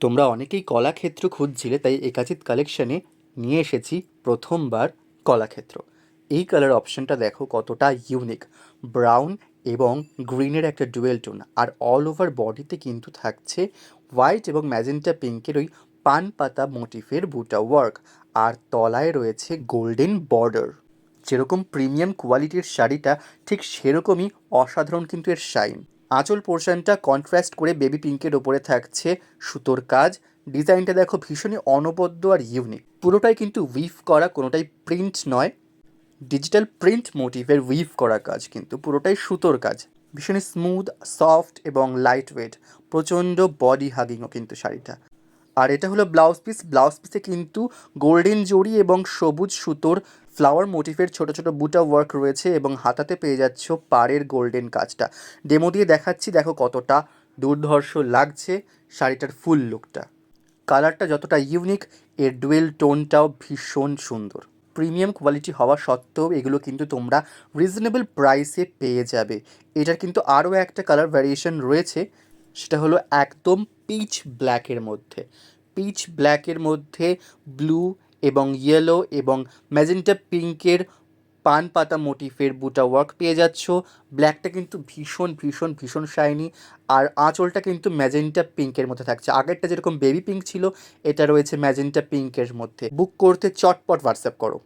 তোমরা অনেকেই কলাক্ষেত্র খুঁজছিলে, তাই একাচিৎ কালেকশানে নিয়ে এসেছি প্রথমবার কলাক্ষেত্র। এই কালার অপশানটা দেখো কতটা ইউনিক, ব্রাউন এবং গ্রিনের একটা ডুয়েল টোন, আর অল ওভার বডিতে কিন্তু থাকছে হোয়াইট এবং ম্যাজেন্টা পিঙ্কের ওই পান পাতা মোটিফের বুটা ওয়ার্ক, আর তলায় রয়েছে গোল্ডেন বর্ডার। যেরকম প্রিমিয়াম কোয়ালিটির শাড়িটা, ঠিক সেরকমই অসাধারণ কিন্তু এর শাইন। আঁচল পোর্শনটা কন্ট্রাস্ট করে বেবি পিঙ্কের ওপরে থাকছে সুতোর কাজ। ডিজাইনটা দেখো ভীষণই অনবদ্য আর ইউনিক, পুরোটাই কিন্তু উইভ করা, কোনোটাই প্রিন্ট নয়। ডিজিটাল প্রিন্ট মোটিভের উইভ করা কাজ, কিন্তু পুরোটাই সুতোর কাজ। ভীষণই স্মুথ, সফট এবং লাইট ওয়েট, প্রচণ্ড বডি হাগিংও কিন্তু শাড়িটা। আর এটা হলো ব্লাউজ পিস। ব্লাউজ পিসে কিন্তু গোল্ডেন জরি এবং সবুজ সুতোর ফ্লাওয়ার মোটিফের ছোট ছোট বুটা ওয়ার্ক রয়েছে, এবং হাতাতে পেয়ে যাচ্ছ পাড়ের গোল্ডেন কাজটা। ডেমো দিয়ে দেখাচ্ছি, দেখো কতটা দুর্ধর্ষ লাগছে শাড়িটার ফুল লুকটা। কালারটা যতটা ইউনিক, এর ডুয়েল টোনটাও ভীষণ সুন্দর। প্রিমিয়াম কোয়ালিটি হওয়া সত্ত্বেও এগুলো কিন্তু তোমরা রিজনেবল প্রাইসে পেয়ে যাবে। এটার কিন্তু আরও একটা কালার ভ্যারিয়েশন রয়েছে, সেটা হলো একদম পিচ ব্ল্যাকের মধ্যে। পিচ ব্ল্যাকের মধ্যে ব্লু এবং ইয়েলো এবং ম্যাজেন্টা পিঙ্কের পান পাতা মোটিফের বুটা ওয়ার্ক পেয়ে যাচ্ছ। ব্ল্যাকটা কিন্তু ভীষণ ভীষণ ভীষণ শাইনি, আর আঁচলটা কিন্তু ম্যাজেন্টা পিঙ্কের মধ্যে থাকছে। আগেরটা যেরকম বেবি পিঙ্ক ছিল, এটা রয়েছে ম্যাজেন্টা পিঙ্কের মধ্যে। বুক করতে চটপট হোয়াটসঅ্যাপ করো।